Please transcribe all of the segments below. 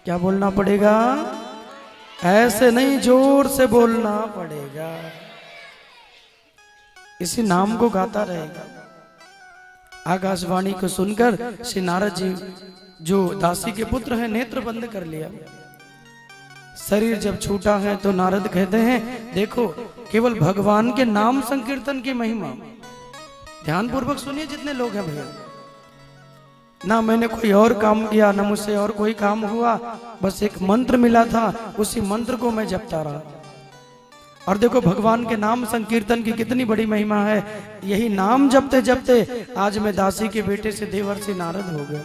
क्या बोलना पड़ेगा? ऐसे नहीं, जोर से बोलना पड़ेगा। इसी नाम को गाता रहेगा। आकाशवाणी को सुनकर श्री नारद जी, जो दासी के पुत्र हैं, नेत्र बंद कर लिया। शरीर जब छूटा है तो नारद कहते हैं, देखो केवल भगवान के नाम संकीर्तन की महिमा। ध्यान पूर्वक सुनिए जितने लोग हैं भैया। ना मैंने कोई और काम किया, ना मुझसे और कोई काम हुआ, बस एक मंत्र मिला था, उसी मंत्र को मैं जपता रहा। और देखो भगवान के नाम संकीर्तन की कितनी बड़ी महिमा है। यही नाम जपते जपते आज मैं दासी के बेटे से देवर्षि नारद हो गया।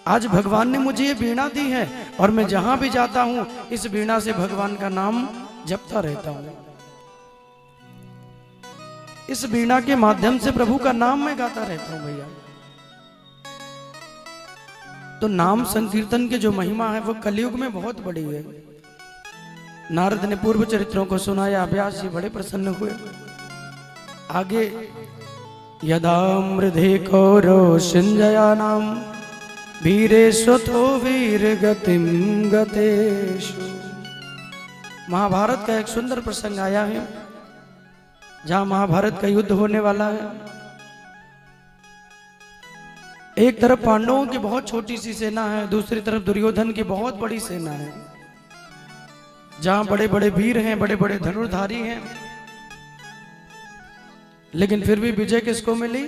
आज भगवान ने मुझे ये वीणा दी है और मैं जहां भी जाता हूं इस वीणा से भगवान का नाम जपता रहता हूं। इस वीणा के माध्यम से प्रभु का नाम मैं गाता रहता हूं भैया। तो नाम संकीर्तन की जो महिमा है वो कलयुग में बहुत बड़ी है। नारद ने पूर्व चरित्रों को सुनाया, व्यास जी बड़े प्रसन्न हुए। आगे यदा मृधे कौरो सिंजया नाम वीरेश्वतो वीर गतिम गतेषु। महाभारत का एक सुंदर प्रसंग आया है, जहां महाभारत का युद्ध होने वाला है। एक तरफ पांडवों की बहुत छोटी सी सेना है, दूसरी तरफ दुर्योधन की बहुत बड़ी सेना है, जहां बड़े बड़े वीर हैं, बड़े बड़े धनुर्धारी हैं। लेकिन फिर भी विजय किसको मिली?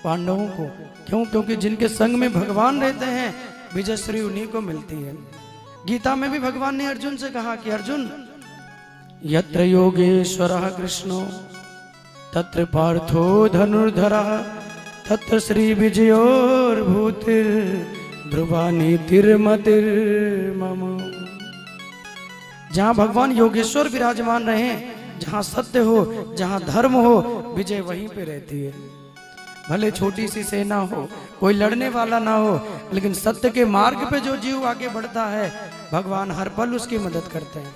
पांडवों को। क्यों? क्योंकि जिनके संग में भगवान रहते हैं विजय श्री उन्हीं को मिलती है। गीता में भी भगवान ने अर्जुन से कहा कि अर्जुन, यत्र योगेश्वरः कृष्णो तत्र पार्थो धनुर्धरः तत्र श्री विजयोर्भूतिर् ध्रुवा नीतिर्मतिर्मम। जहां भगवान योगेश्वर विराजमान रहे, जहां सत्य हो, जहां धर्म हो, विजय वहीं पे रहती है। भले छोटी सी सेना हो, कोई लड़ने वाला ना हो, लेकिन सत्य के मार्ग पे जो जीव आगे बढ़ता है भगवान हर पल उसकी मदद करते हैं।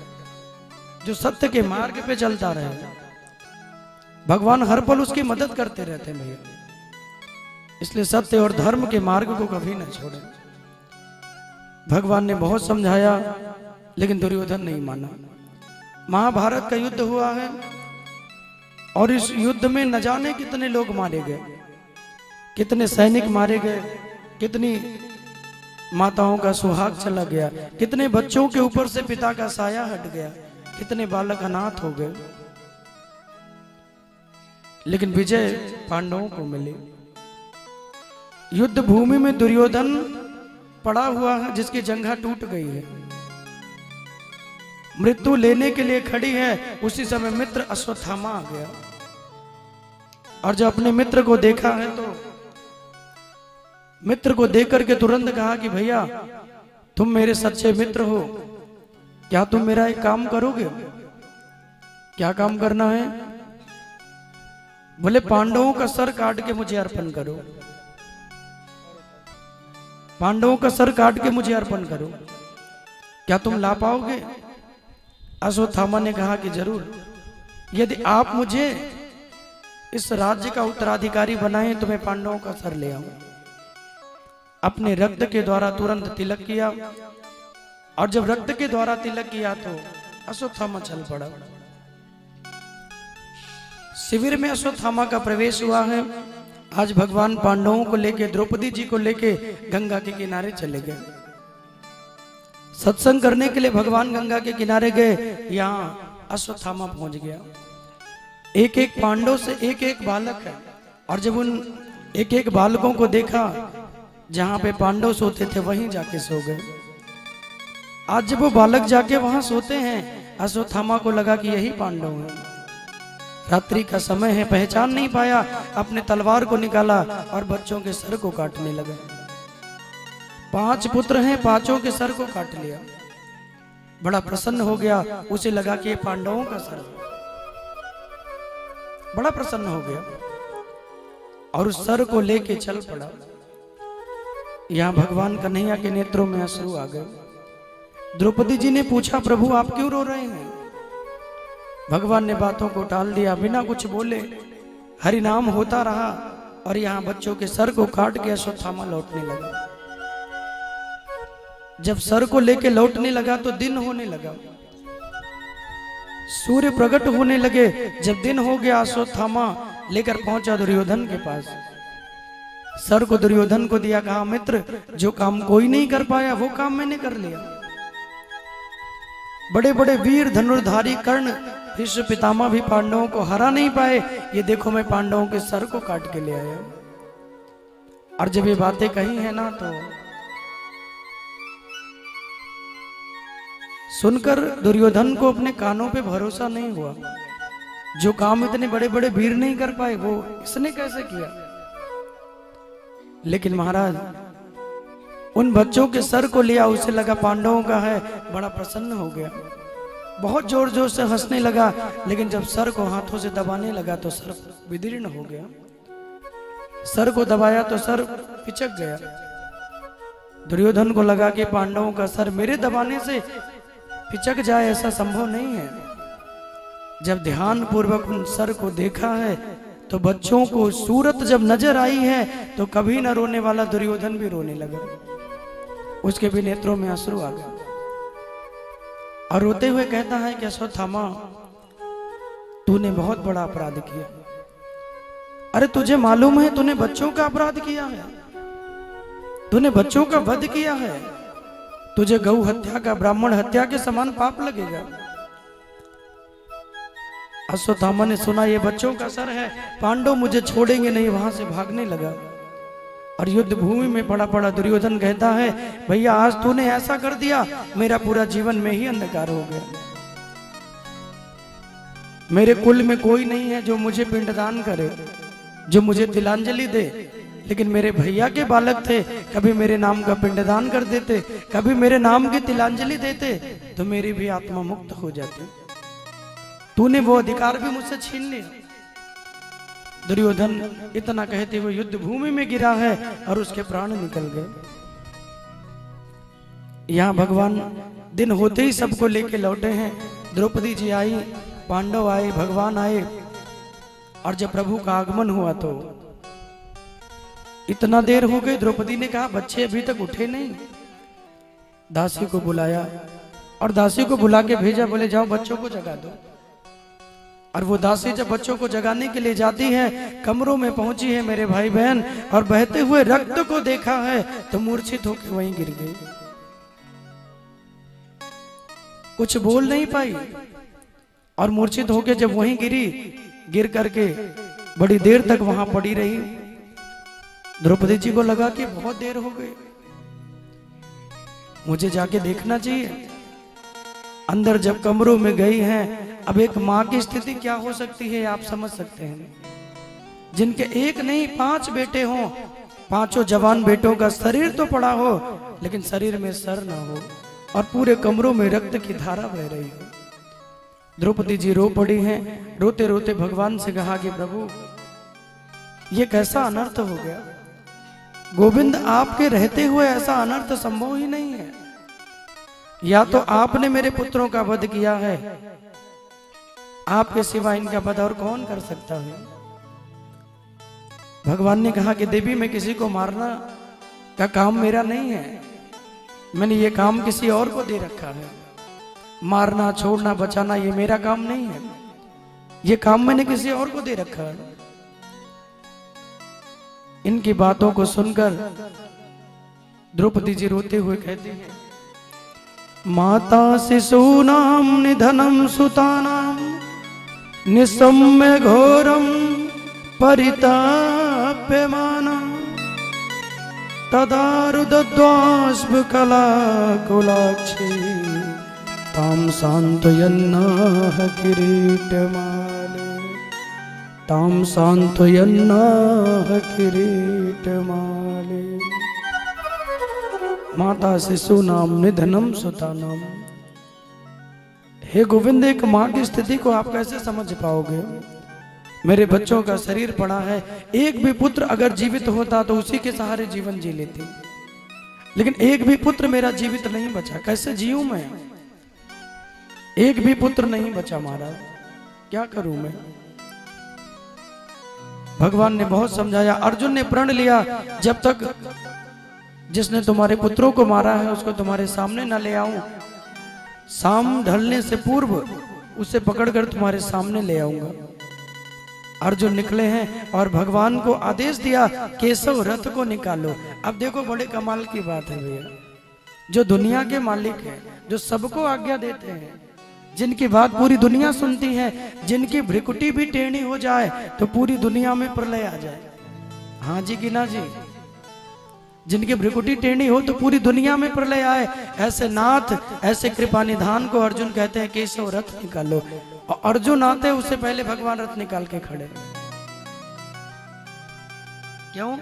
जो सत्य के मार्ग पे चलता रहे भगवान हर पल उसकी मदद करते रहते हैं भैया। इसलिए सत्य और धर्म के मार्ग को कभी न छोड़े। भगवान ने बहुत समझाया लेकिन दुर्योधन नहीं माना। महाभारत का युद्ध हुआ है और इस युद्ध में न जाने कितने लोग मारे गए, कितने सैनिक मारे गए, कितनी माताओं का सुहाग चला गया, कितने बच्चों के ऊपर से पिता का साया हट गया, कितने बालक अनाथ हो गए। लेकिन विजय पांडवों को मिली। युद्ध भूमि में दुर्योधन पड़ा हुआ है, जिसकी जंघा टूट गई है, मृत्यु लेने के लिए खड़ी है। उसी समय मित्र अश्वत्थामा आ गया और जब अपने मित्र को देखा है तो मित्र को देख करके तुरंत कहा कि भैया तुम मेरे सच्चे मित्र हो, क्या तुम मेरा एक काम करोगे? क्या काम करना है? बोले पांडवों का सर काट के मुझे अर्पण करो, पांडवों का सर काट के मुझे अर्पण करो। क्या तुम ला पाओगे? अश्वत्थामा ने कहा कि जरूर, यदि आप मुझे इस राज्य का उत्तराधिकारी बनाए तो मैं पांडवों का सर ले आऊं। अपने रक्त के द्वारा तुरंत तिलक किया और जब रक्त के द्वारा तिलक किया तो अश्वत्थामा चल पड़ा। शिविर में अश्वत्थामा का प्रवेश हुआ है। आज भगवान पांडवों को लेके, द्रौपदी जी को लेके गंगा के किनारे चले गए। सत्संग करने के लिए भगवान गंगा के किनारे गए। यहाँ अश्वत्थामा पहुंच गया। एक एक पांडव से एक एक बालक है और जब उन एक एक बालकों को देखा, जहां पे पांडव सोते थे वहीं जाके सो गए। आज जब वो बालक जाके वहां सोते हैं, अश्वत्थामा को लगा कि यही पांडव हैं। रात्रि का समय है, पहचान नहीं पाया, अपने तलवार को निकाला और बच्चों के सर को काटने लगा। 5 पुत्र हैं, पांचों के सर को काट लिया। बड़ा प्रसन्न हो गया, उसे लगा कि ये पांडवों का सर। बड़ा प्रसन्न हो गया और उस सर को लेके चल पड़ा। यहां भगवान कन्हैया के नेत्रों में अश्रु आ गए। द्रौपदी जी ने पूछा, प्रभु आप क्यों रो रहे हैं? भगवान ने बातों को टाल दिया, बिना कुछ बोले हरि नाम होता रहा और यहाँ बच्चों के सर को काट के अश्वत्थामा लौटने लगा। जब सर को लेके लौटने लगा तो दिन होने लगा, सूर्य प्रकट होने लगे। जब दिन हो गया अश्वत्थामा लेकर पहुंचा दुर्योधन के पास। सर को दुर्योधन को दिया, कहा मित्र जो काम कोई नहीं कर पाया वो काम मैंने कर लिया। बड़े बड़े वीर धनुर्धारी कर्ण भीष्म पितामह भी पांडवों को हरा नहीं पाए, ये देखो मैं पांडवों के सर को काट के ले आया। और जब ये बातें कही है ना तो सुनकर दुर्योधन को अपने कानों पे भरोसा नहीं हुआ। जो काम इतने बड़े बड़े वीर नहीं कर पाए वो इसने कैसे किया। लेकिन महाराज उन बच्चों के सर को लिया, उसे लगा पांडवों का है, बड़ा प्रसन्न हो गया, बहुत जोर जोर से हंसने लगा। लेकिन जब सर को हाथों से दबाने लगा तो सर विदीर्ण हो गया। सर को दबाया तो सर पिचक गया। दुर्योधन को लगा कि पांडवों का सर मेरे दबाने से पिचक जाए, ऐसा संभव नहीं है। जब ध्यान पूर्वक उन सर को देखा है तो बच्चों को सूरत जब नजर आई है तो कभी न रोने वाला दुर्योधन भी रोने लगा। उसके भी नेत्रों में अश्रु आ गया और रोते हुए कहता है कि अश्वत्थामा तूने बहुत बड़ा अपराध किया। अरे तुझे मालूम है तूने बच्चों का अपराध किया है, तूने बच्चों का वध किया है, तुझे गौ हत्या का ब्राह्मण हत्या के समान पाप लगेगा। अश्वत्थामा ने सुना ये बच्चों का सर है, पांडव मुझे छोड़ेंगे नहीं, वहां से भागने लगा। और युद्ध भूमि में पड़ा पड़ा दुर्योधन कहता है भैया आज तूने ऐसा कर दिया, मेरा पूरा जीवन में ही अंधकार हो गया। मेरे कुल में कोई नहीं है जो मुझे पिंडदान करे, जो मुझे तिलांजलि दे। लेकिन मेरे भैया के बालक थे, कभी मेरे नाम का पिंडदान कर देते, कभी मेरे नाम की तिलांजलि देते तो मेरी भी आत्मा मुक्त हो जाती। तूने वो अधिकार भी मुझसे छीन लिया। दुर्योधन इतना कहते हुए युद्ध भूमि में गिरा है और उसके प्राण निकल गए। यहाँ भगवान दिन होते ही सबको लेके लौटे हैं। द्रौपदी जी आई, पांडव आए, भगवान आए। और जब प्रभु का आगमन हुआ तो इतना देर हो गई। द्रौपदी ने कहा बच्चे अभी तक उठे नहीं। दासी को बुलाया और दासी को बुला के भेजा, बोले जाओ बच्चों को जगा दो। और वो दासी जब बच्चों को जगाने के लिए जाती है, कमरों में पहुंची है मेरे भाई बहन, और बहते हुए रक्त को देखा है तो मूर्छित होकर वहीं गिर गई, कुछ बोल नहीं पाई। और मूर्छित होकर जब वहीं गिरी, गिर करके बड़ी देर तक वहां पड़ी रही। द्रौपदी जी को लगा कि बहुत देर हो गई, मुझे जाके देखना चाहिए। अंदर जब कमरों में गई हैं, अब एक माँ की स्थिति क्या हो सकती है आप समझ सकते हैं। जिनके एक नहीं 5 बेटे हों, पांचों जवान बेटों का शरीर तो पड़ा हो लेकिन शरीर में सर ना हो, और पूरे कमरों में रक्त की धारा बह रही हो। द्रौपदी जी रो पड़ी हैं। रोते रोते भगवान से कहा कि प्रभु ये कैसा अनर्थ हो गया। गोविंद आपके रहते हुए ऐसा अनर्थ संभव ही नहीं है। या तो आपने मेरे पुत्रों का वध किया है, आपके सिवा इनका वध और कौन कर सकता है। भगवान ने कहा कि देवी मैं किसी को मारना का काम मेरा नहीं है, मैंने ये काम किसी और को दे रखा है। मारना छोड़ना बचाना ये मेरा काम नहीं है, ये काम मैंने किसी और को दे रखा है। इनकी बातों को सुनकर द्रौपदी जी रोते हुए कहती हैं माता शिशूनाम निधनम सुतानाम निसम्य घोरम परिताप्यमानम तदारुदद्वास्प कला कुलाक्षी ताम सांत्वयन्नाह किरीटमाले ताम सांत्वयन्नाह किरीटमाले। माता शिशु नाम निधनम सुता नाम। हे गोविंद, एक माँ की स्थिति को आप कैसे समझ पाओगे। मेरे बच्चों का शरीर पड़ा है, एक भी पुत्र अगर जीवित होता तो उसी के सहारे जीवन जी लेती, लेकिन एक भी पुत्र मेरा जीवित नहीं बचा, कैसे जीऊं मैं। एक भी पुत्र नहीं बचा महाराज, क्या करूं मैं। भगवान ने बहुत समझाया। अर्जुन ने प्रण लिया जब तक जिसने तुम्हारे पुत्रों को मारा है उसको तुम्हारे सामने न ले आऊं, शाम ढलने से पूर्व उसे पकड़कर तुम्हारे सामने ले आऊंगा। अर्जुन निकले हैं और भगवान को आदेश दिया केशव रथ को निकालो। अब देखो बड़े कमाल की बात है भैया, जो दुनिया के मालिक हैं, जो सबको आज्ञा देते हैं, जिनकी बात पूरी दुनिया सुनती है, जिनकी भ्रिकुटी भी टेढ़ी हो जाए तो पूरी दुनिया में प्रलय आ जाए। हाँ जी कि ना जी? जिनकी भ्रिकुटी टेढ़ी हो तो पूरी दुनिया में प्रलय आए, ऐसे नाथ, ऐसे कृपा निधान को अर्जुन कहते हैं केशव रथ निकालो। और अर्जुन आते उससे पहले भगवान रथ निकाल के खड़े। क्यों?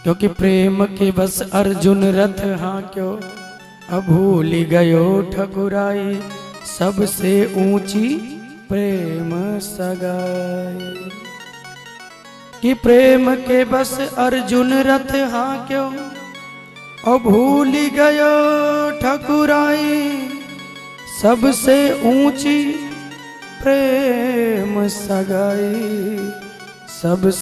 क्योंकि प्रेम के बस अर्जुन रथ हाँ क्यों, अब भूल गयो ठकुराई, सबसे ऊंची प्रेम सगाई। कि प्रेम के बस अर्जुन रथ हाँ क्यों, और भूल गयो ठकुराई, सबसे ऊंची प्रेम सगाई। सब